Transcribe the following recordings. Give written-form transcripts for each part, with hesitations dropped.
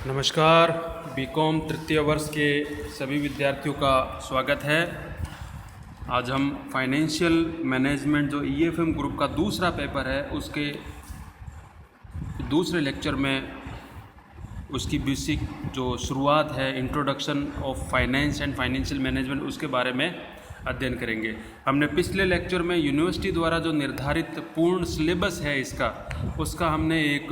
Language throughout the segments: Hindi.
नमस्कार। बीकॉम तृतीय वर्ष के सभी विद्यार्थियों का स्वागत है। आज हम फाइनेंशियल मैनेजमेंट जो ईएफएम ग्रुप का दूसरा पेपर है उसके दूसरे लेक्चर में उसकी बेसिक जो शुरुआत है, introduction of finance and financial management, उसके बारे में अध्ययन करेंगे। हमने पिछले लेक्चर में यूनिवर्सिटी द्वारा जो निर्धारित पूर्ण सिलेबस है उसका हमने एक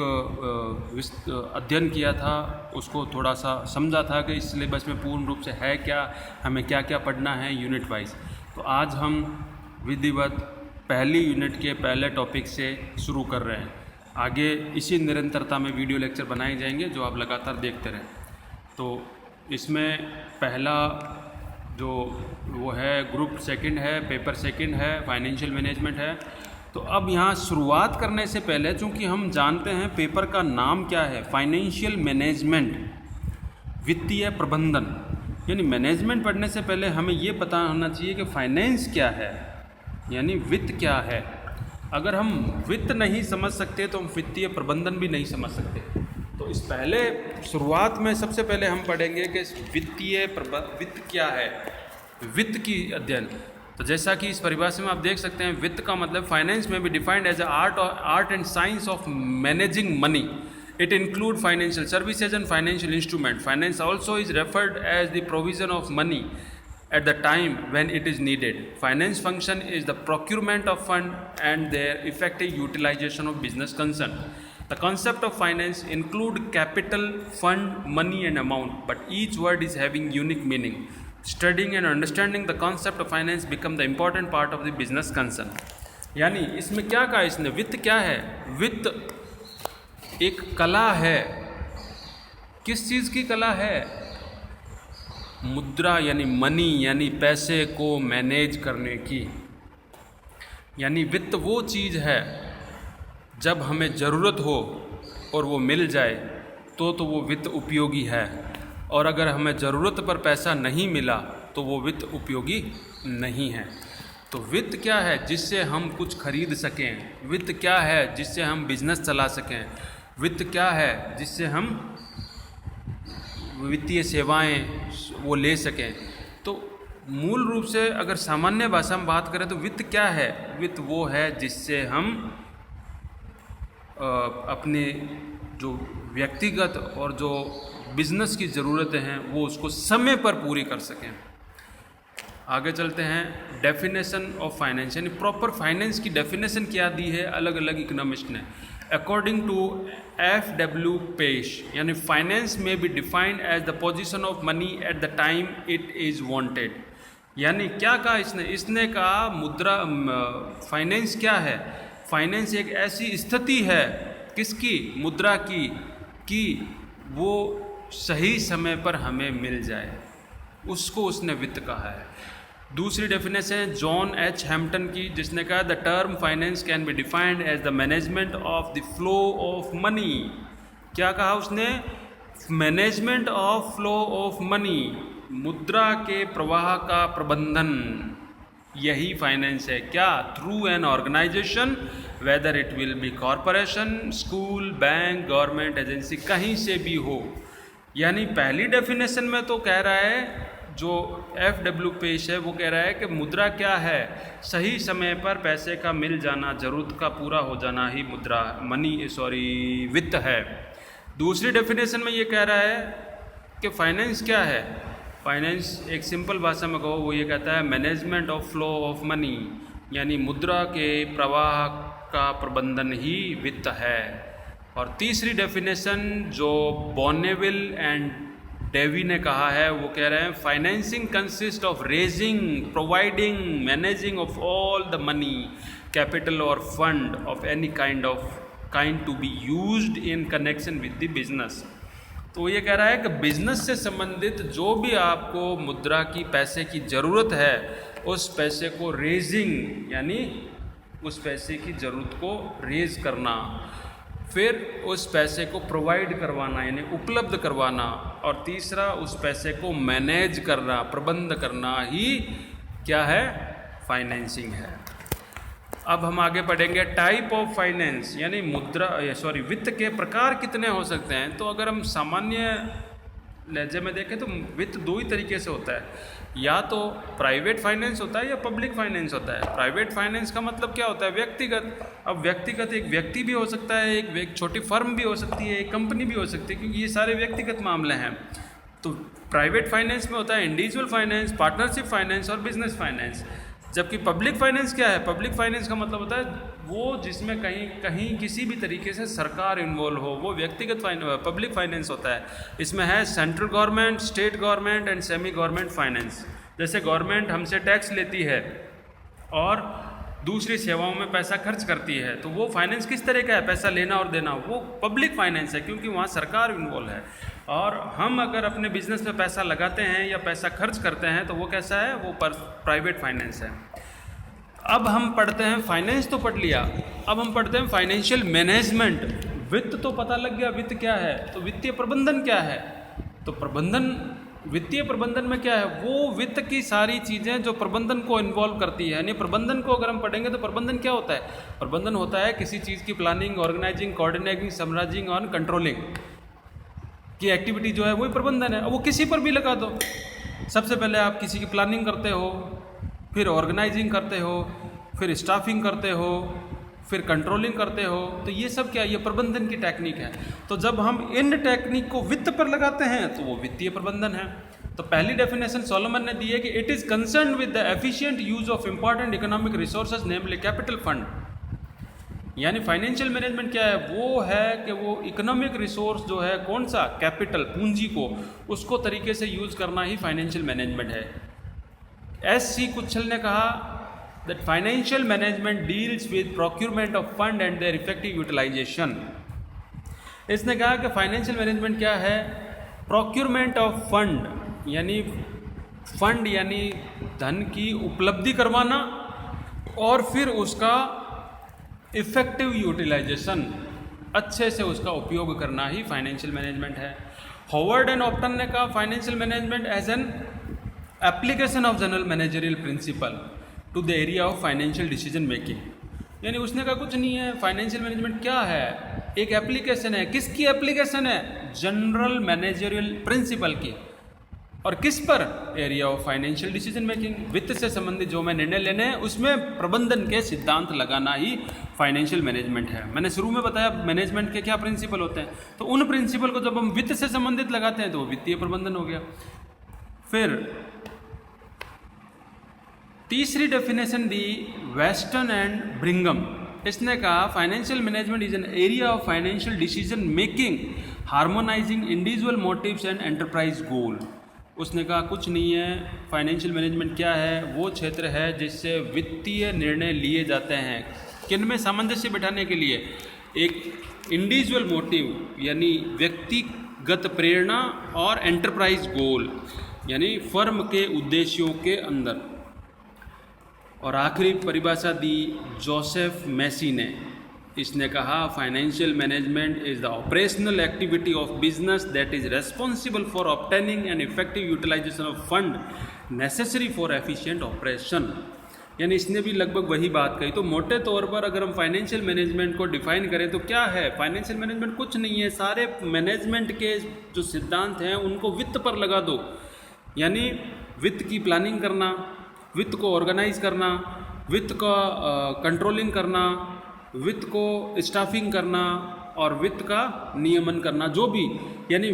अध्ययन किया था, उसको थोड़ा सा समझा था कि इस सिलेबस में पूर्ण रूप से है क्या, हमें क्या क्या पढ़ना है यूनिट वाइज। तो आज हम विधिवत पहली यूनिट के पहले टॉपिक से शुरू कर रहे हैं। आगे इसी निरंतरता में वीडियो लेक्चर बनाए जाएंगे जो आप लगातार देखते रहें। तो इसमें पहला जो वो है ग्रुप सेकंड है, पेपर सेकंड है, फाइनेंशियल मैनेजमेंट है। तो अब यहाँ शुरुआत करने से पहले, चूँकि हम जानते हैं पेपर का नाम क्या है, फाइनेंशियल मैनेजमेंट, वित्तीय प्रबंधन, यानी मैनेजमेंट पढ़ने से पहले हमें ये पता होना चाहिए कि फाइनेंस क्या है, यानी वित्त क्या है। अगर हम वित्त नहीं समझ सकते तो हम वित्तीय प्रबंधन भी नहीं समझ सकते। तो इस पहले शुरुआत में सबसे पहले हम पढ़ेंगे कि वित्त क्या है, वित्त की अध्ययन। तो जैसा कि इस परिभाषा में आप देख सकते हैं, वित्त का मतलब फाइनेंस में भी defined as art and science of managing money. It include financial services and financial instrument. Finance also is referred as the provision of money at the time when it is needed. Finance function is the procurement of fund and their effective utilization of business concern. The concept of finance include capital, fund, money and amount, but each word is having unique meaning. Studying and understanding the concept of finance become the important part of the business concern. यानी इसमें क्या कहा इसने, वित्त क्या है? वित्त एक कला है। किस चीज़ की कला है? मुद्रा यानी मनी, यानी पैसे को मैनेज करने की। यानी वित्त वो चीज़ है जब हमें ज़रूरत हो और वो मिल जाए तो वो वित्त उपयोगी है, और अगर हमें ज़रूरत पर पैसा नहीं मिला तो वो वित्त उपयोगी नहीं है। तो वित्त क्या है? जिससे हम कुछ खरीद सकें। वित्त क्या है? जिससे हम बिजनेस चला सकें। वित्त क्या है? जिससे हम वित्तीय सेवाएं वो ले सकें। तो मूल रूप से अगर सामान्य भाषा में बात करें तो वित्त क्या है? वित्त वो है जिससे हम अपने जो व्यक्तिगत और जो बिजनेस की ज़रूरतें हैं वो उसको समय पर पूरी कर सकें। आगे चलते हैं। डेफिनेशन ऑफ फाइनेंस, यानी प्रॉपर फाइनेंस की डेफिनेशन क्या दी है अलग अलग इकोनॉमिस्ट ने। According to F.W. पेश, यानी फाइनेंस में be defined as the position of money at the time it is wanted. यानी क्या कहा इसने कहा मुद्रा फाइनेंस क्या है? फाइनेंस एक ऐसी स्थिति है, किसकी? मुद्रा की, कि वो सही समय पर हमें मिल जाए, उसको उसने वित्त कहा है। दूसरी डेफिनेशन है जॉन एच हैम्पटन की, जिसने कहा the term finance can be defined as the management of the flow of money. क्या कहा उसने? Management of flow of money, मुद्रा के प्रवाह का प्रबंधन, यही फाइनेंस है। क्या? Through an organisation, whether it will be corporation, school, bank, government agency, कहीं से भी हो। यानी पहली डेफिनेशन में तो कह रहा है, जो F.W. पेश है वो कह रहा है कि मुद्रा क्या है? सही समय पर पैसे का मिल जाना, ज़रूरत का पूरा हो जाना ही मुद्रा वित्त है। दूसरी डेफिनेशन में ये कह रहा है कि फाइनेंस क्या है? फाइनेंस एक सिंपल भाषा में कहो वो ये कहता है management of flow of money, यानी मुद्रा के प्रवाह का प्रबंधन ही वित्त है। और तीसरी डेफिनेशन जो बॉर्नेविल एंड डेवी ने कहा है वो कह रहे हैं financing consist of raising, providing, managing of all the money, capital और fund of any kind to be used in connection with the business. तो ये कह रहा है कि बिजनेस से संबंधित जो भी आपको मुद्रा की, पैसे की ज़रूरत है, उस पैसे को रेजिंग, यानी उस पैसे की ज़रूरत को रेज करना, फिर उस पैसे को प्रोवाइड करवाना यानी उपलब्ध करवाना, और तीसरा उस पैसे को मैनेज करना, प्रबंध करना ही क्या है? फाइनेंसिंग है। अब हम आगे बढ़ेंगे टाइप ऑफ फाइनेंस, यानी वित्त के प्रकार कितने हो सकते हैं। तो अगर हम सामान्य लहजे में देखें तो वित्त दो ही तरीके से होता है, या तो प्राइवेट फाइनेंस होता है या पब्लिक फाइनेंस होता है। प्राइवेट फाइनेंस का मतलब क्या होता है, व्यक्तिगत। अब व्यक्तिगत एक व्यक्ति भी हो सकता है, एक छोटी फर्म भी हो सकती है, एक कंपनी भी हो सकती है, क्योंकि ये सारे व्यक्तिगत मामले हैं। तो प्राइवेट फाइनेंस में होता है इंडिविजुअल फाइनेंस, पार्टनरशिप फाइनेंस और बिजनेस फाइनेंस। जबकि पब्लिक फाइनेंस क्या है, पब्लिक फाइनेंस का मतलब होता है वो जिसमें कहीं किसी भी तरीके से सरकार इन्वॉल्व हो, वो व्यक्तिगत पब्लिक फाइनेंस होता है। इसमें है central government, state government and semi government finance. जैसे गवर्नमेंट हमसे टैक्स लेती है और दूसरी सेवाओं में पैसा खर्च करती है, तो वो फाइनेंस किस तरह का है, पैसा लेना और देना, वो पब्लिक फाइनेंस है, क्योंकि वहाँ सरकार इन्वॉल्व है। और हम अगर अपने बिजनेस में पैसा लगाते हैं या पैसा खर्च करते हैं तो वो कैसा है, वो प्राइवेट फाइनेंस है। अब हम पढ़ते हैं, फाइनेंस तो पढ़ लिया, अब हम पढ़ते हैं फाइनेंशियल मैनेजमेंट। वित्त तो पता लग गया वित्त क्या है, तो वित्तीय प्रबंधन क्या है। तो वित्तीय प्रबंधन में क्या है, वो वित्त की सारी चीज़ें जो प्रबंधन को इन्वॉल्व करती है। यानी प्रबंधन को अगर हम पढ़ेंगे तो प्रबंधन क्या होता है, प्रबंधन होता है किसी चीज़ की प्लानिंग, ऑर्गेनाइजिंग, कोऑर्डिनेटिंग, समराइजिंग और कंट्रोलिंग की एक्टिविटी जो है वही प्रबंधन है। वो किसी पर भी लगा दो, सबसे पहले आप किसी की प्लानिंग करते हो, फिर ऑर्गेनाइजिंग करते हो, फिर स्टाफिंग करते हो, फिर कंट्रोलिंग करते हो, तो ये सब क्या, ये प्रबंधन की टेक्निक है। तो जब हम इन टेक्निक को वित्त पर लगाते हैं तो वो वित्तीय प्रबंधन है। तो पहली डेफिनेशन सोलोमन ने दी है कि it is concern with the efficient use of important economic resources namely capital fund. यानी फाइनेंशियल मैनेजमेंट क्या है, वो है कि वो इकोनॉमिक रिसोर्स जो है, कौन सा, कैपिटल, पूंजी को, उसको तरीके से यूज करना ही फाइनेंशियल मैनेजमेंट है। S.C. कुच्छल ने कहा that financial management deals with procurement of fund and their effective utilization। इसने कहा कि फाइनेंशियल मैनेजमेंट क्या है, प्रोक्योरमेंट ऑफ फंड, यानी फंड यानी धन की उपलब्धि करवाना और फिर उसका इफेक्टिव यूटिलाइजेशन, अच्छे से उसका उपयोग करना ही फाइनेंशियल मैनेजमेंट है। हॉवर्ड एंड ऑप्टन ने कहा financial management as an application of general managerial principle to the area of financial decision making. यानी उसने कहा कुछ नहीं है, फाइनेंशियल मैनेजमेंट क्या है, एक एप्लीकेशन है। किसकी एप्लीकेशन है, जनरल मैनेजरियल प्रिंसिपल की। और किस पर, area of financial decision making, वित्त से संबंधित जो मैं निर्णय लेने हैं उसमें प्रबंधन के सिद्धांत लगाना ही फाइनेंशियल मैनेजमेंट है। मैंने शुरू में बताया मैनेजमेंट के क्या प्रिंसिपल होते हैं, तो उन प्रिंसिपल को जब हम वित्त से संबंधित लगाते हैं तो वो वित्तीय प्रबंधन हो गया। फिर तीसरी डेफिनेशन दी वेस्टर्न एंड ब्रिंगम। इसने कहा financial management is an area of financial decision making harmonising individual motives and enterprise goal. उसने कहा कुछ नहीं है, फाइनेंशियल मैनेजमेंट क्या है, वो क्षेत्र है जिससे वित्तीय निर्णय लिए जाते हैं, किनमें सामंजस्य बिठाने के लिए, एक इंडिविजुअल मोटिव यानी व्यक्तिगत प्रेरणा और एंटरप्राइज गोल यानी फर्म के उद्देश्यों के अंदर। और आखिरी परिभाषा दी जोसेफ मैसी ने। इसने कहा financial management is the operational activity of business that is responsible for obtaining and effective utilisation of fund necessary for efficient operation. यानी इसने भी लगभग वही बात कही। तो मोटे तौर पर अगर हम फाइनेंशियल मैनेजमेंट को डिफाइन करें तो क्या है, फाइनेंशियल मैनेजमेंट कुछ नहीं है, सारे मैनेजमेंट के जो सिद्धांत हैं उनको वित्त पर लगा दो। यानी वित्त की प्लानिंग करना, वित्त को ऑर्गेनाइज करना, वित्त का कंट्रोलिंग करना, वित्त को स्टाफिंग करना और वित्त का नियमन करना, जो भी, यानी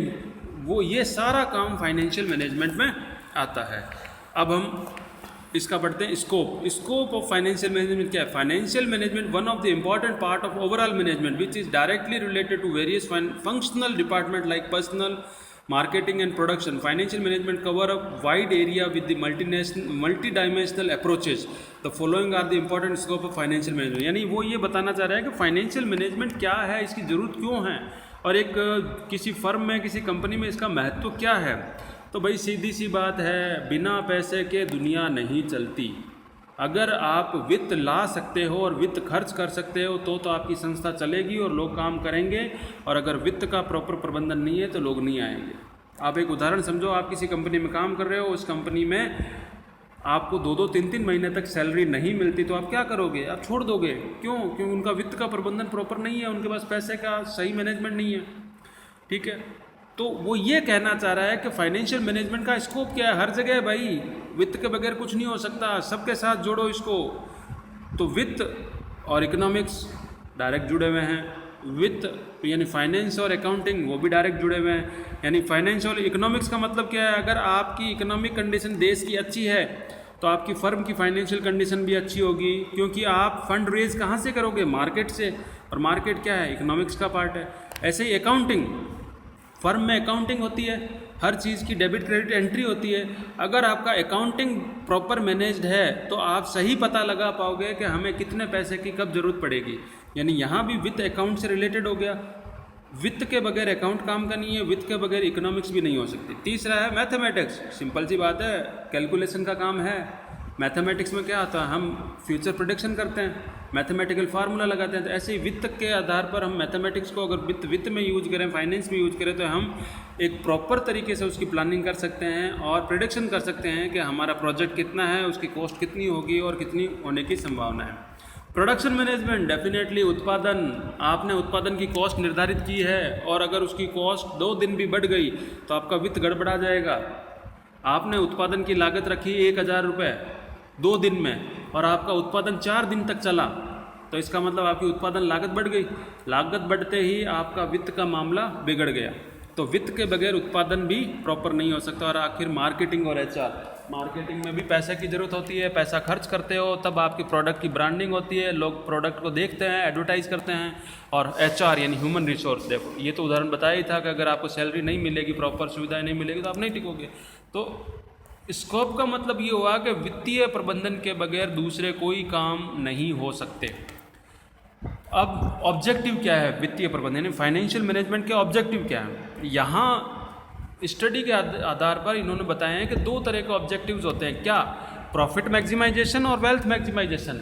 वो ये सारा काम फाइनेंशियल मैनेजमेंट में आता है। अब हम इसका पढ़ते हैं स्कोप ऑफ फाइनेंशियल मैनेजमेंट क्या है। Financial management one of the important part of overall management which is directly related to various functional department like personal, marketing and production. Financial management cover a wide area with the multi-dimensional approaches. The following are the important scope of financial management. यानी वो ये बताना चाह रहा है कि फाइनेंशियल मैनेजमेंट क्या है, इसकी ज़रूरत क्यों है और एक किसी फर्म में, किसी कंपनी में इसका महत्व क्या है। तो भाई सीधी सी बात है, बिना पैसे के दुनिया नहीं चलती। अगर आप वित्त ला सकते हो और वित्त खर्च कर सकते हो तो आपकी संस्था चलेगी और लोग काम करेंगे, और अगर वित्त का प्रॉपर प्रबंधन नहीं है तो लोग नहीं आएंगे। आप एक उदाहरण समझो, आप किसी कंपनी में काम कर रहे हो, उस कंपनी में आपको 2-2, 3-3 महीने तक सैलरी नहीं मिलती तो आप क्या करोगे? आप छोड़ दोगे। क्यों? क्योंकि उनका वित्त का प्रबंधन प्रॉपर नहीं है, उनके पास पैसे का सही मैनेजमेंट नहीं है। ठीक है, तो वो ये कहना चाह रहा है कि फाइनेंशियल मैनेजमेंट का स्कोप क्या है? हर जगह है भाई, वित्त के बगैर कुछ नहीं हो सकता, सबके साथ जोड़ो इसको। तो वित्त और इकोनॉमिक्स डायरेक्ट जुड़े हुए हैं, वित्त यानी फाइनेंस और अकाउंटिंग वो भी डायरेक्ट जुड़े हुए हैं। यानी फाइनेंस और इकोनॉमिक्स का मतलब क्या है? अगर आपकी इकोनॉमिक कंडीशन देश की अच्छी है तो आपकी फर्म की फाइनेंशियल कंडीशन भी अच्छी होगी, क्योंकि आप फंड रेज कहाँ से करोगे? मार्केट से, और मार्केट क्या है? इकोनॉमिक्स का पार्ट है। ऐसे ही अकाउंटिंग, फर्म में अकाउंटिंग होती है, हर चीज़ की डेबिट क्रेडिट एंट्री होती है। अगर आपका अकाउंटिंग प्रॉपर मैनेज्ड है तो आप सही पता लगा पाओगे कि हमें कितने पैसे की कब ज़रूरत पड़ेगी। यानी यहाँ भी वित्त अकाउंट से रिलेटेड हो गया। वित्त के बगैर अकाउंट काम का नहीं है, वित्त के बगैर इकोनॉमिक्स भी नहीं हो सकती। तीसरा है मैथमेटिक्स, सिंपल सी बात है, कैलकुलेशन का काम है। मैथमेटिक्स में क्या आता है? हम फ्यूचर प्रेडिक्शन करते हैं, मैथमेटिकल फार्मूला लगाते हैं। तो ऐसे ही वित्त के आधार पर हम मैथमेटिक्स को अगर वित्त में यूज करें, फाइनेंस में यूज करें, तो हम एक प्रॉपर तरीके से उसकी प्लानिंग कर सकते हैं और प्रेडिक्शन कर सकते हैं कि हमारा प्रोजेक्ट कितना है, उसकी कॉस्ट कितनी होगी और कितनी होने की संभावना है। प्रोडक्शन मैनेजमेंट, डेफिनेटली उत्पादन, आपने उत्पादन की कॉस्ट निर्धारित की है और अगर उसकी कॉस्ट 2 दिन भी बढ़ गई तो आपका वित्त गड़बड़ा जाएगा। आपने उत्पादन की लागत रखी 1000 रुपये 2 दिन में और आपका उत्पादन 4 दिन तक चला, तो इसका मतलब आपकी उत्पादन लागत बढ़ गई। लागत बढ़ते ही आपका वित्त का मामला बिगड़ गया। तो वित्त के बगैर उत्पादन भी प्रॉपर नहीं हो सकता। और आखिर मार्केटिंग और एचआर, मार्केटिंग में भी पैसे की ज़रूरत होती है। पैसा खर्च करते हो तब आपकी प्रोडक्ट की ब्रांडिंग होती है, लोग प्रोडक्ट को देखते हैं, एडवर्टाइज करते हैं। और एचआर यानी ह्यूमन रिसोर्स, देखो ये तो उदाहरण बताया ही था कि अगर आपको सैलरी नहीं मिलेगी, प्रॉपर सुविधाएं नहीं मिलेगी तो आप नहीं टिकोगे। तो स्कोप का मतलब ये हुआ कि वित्तीय प्रबंधन के बगैर दूसरे कोई काम नहीं हो सकते। अब ऑब्जेक्टिव क्या है वित्तीय प्रबंधन, फाइनेंशियल मैनेजमेंट के ऑब्जेक्टिव क्या है? यहाँ स्टडी के आधार पर इन्होंने बताया है कि 2 तरह के ऑब्जेक्टिव्स होते हैं। क्या? प्रॉफिट मैक्सिमाइजेशन और वेल्थ मैक्सिमाइजेशन।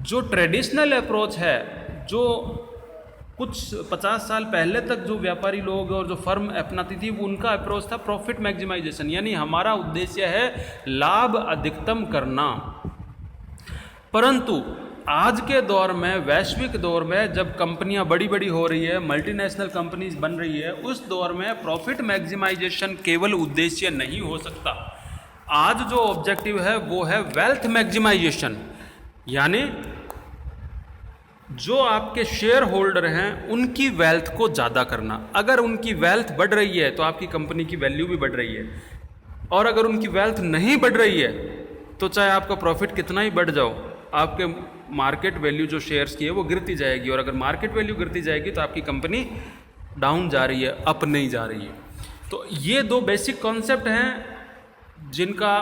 जो ट्रेडिशनल अप्रोच है, जो कुछ 50 साल पहले तक जो व्यापारी लोग और जो फर्म अपनाती थी, वो उनका अप्रोच था प्रॉफिट मैक्सिमाइजेशन, यानी हमारा उद्देश्य है लाभ अधिकतम करना। परंतु आज के दौर में, वैश्विक दौर में, जब कंपनियां बड़ी बड़ी हो रही है, मल्टीनेशनल कंपनीज बन रही है, उस दौर में प्रॉफिट मैक्सिमाइजेशन केवल उद्देश्य नहीं हो सकता। आज जो ऑब्जेक्टिव है वो है वेल्थ मैक्सिमाइजेशन, यानी जो आपके शेयर होल्डर हैं उनकी वेल्थ को ज़्यादा करना। अगर उनकी वेल्थ बढ़ रही है तो आपकी कंपनी की वैल्यू भी बढ़ रही है, और अगर उनकी वेल्थ नहीं बढ़ रही है तो चाहे आपका प्रॉफिट कितना ही बढ़ जाओ, आपके मार्केट वैल्यू जो शेयर्स की है वो गिरती जाएगी। और अगर मार्केट वैल्यू गिरती जाएगी तो आपकी कंपनी डाउन जा रही है, अप नहीं जा रही है। तो ये 2 बेसिक कॉन्सेप्ट हैं जिनका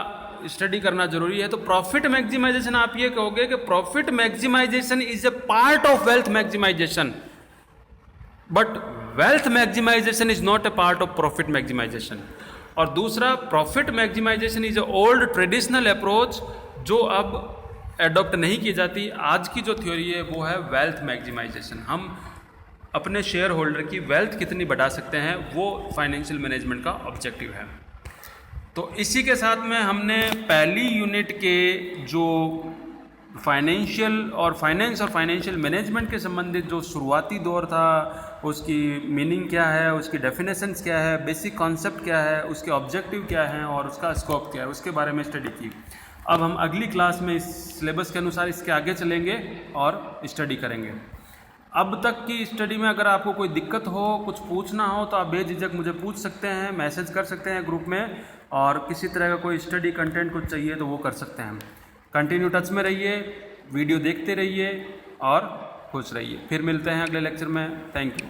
स्टडी करना जरूरी है। तो प्रॉफिट मैक्सिमाइजेशन, आप ये कहोगे कि profit maximisation is a part of wealth maximisation, but wealth maximisation is not a part of profit maximisation. और दूसरा, profit maximisation is a old traditional approach जो अब एडॉप्ट नहीं की जाती। आज की जो थ्योरी है वो है वेल्थ मैक्सिमाइजेशन। हम अपने शेयर होल्डर की वेल्थ कितनी बढ़ा सकते हैं, वो फाइनेंशियल मैनेजमेंट का ऑब्जेक्टिव है। तो इसी के साथ में हमने पहली यूनिट के जो फाइनेंशियल और फाइनेंशियल मैनेजमेंट के संबंधित जो शुरुआती दौर था, उसकी मीनिंग क्या है, उसकी डेफिनेशंस क्या है, बेसिक कॉन्सेप्ट क्या है, उसके ऑब्जेक्टिव क्या हैं और उसका स्कोप क्या है, उसके बारे में स्टडी की। अब हम अगली क्लास में इस सिलेबस के अनुसार इसके आगे चलेंगे और स्टडी करेंगे। अब तक की स्टडी में अगर आपको कोई दिक्कत हो, कुछ पूछना हो, तो आप बेझिझक मुझे पूछ सकते हैं, मैसेज कर सकते हैं ग्रुप में, और किसी तरह का कोई स्टडी कंटेंट कुछ चाहिए तो वो कर सकते हैं। कंटिन्यू टच में रहिए, वीडियो देखते रहिए और खुश रहिए। फिर मिलते हैं अगले लेक्चर में। Thank you.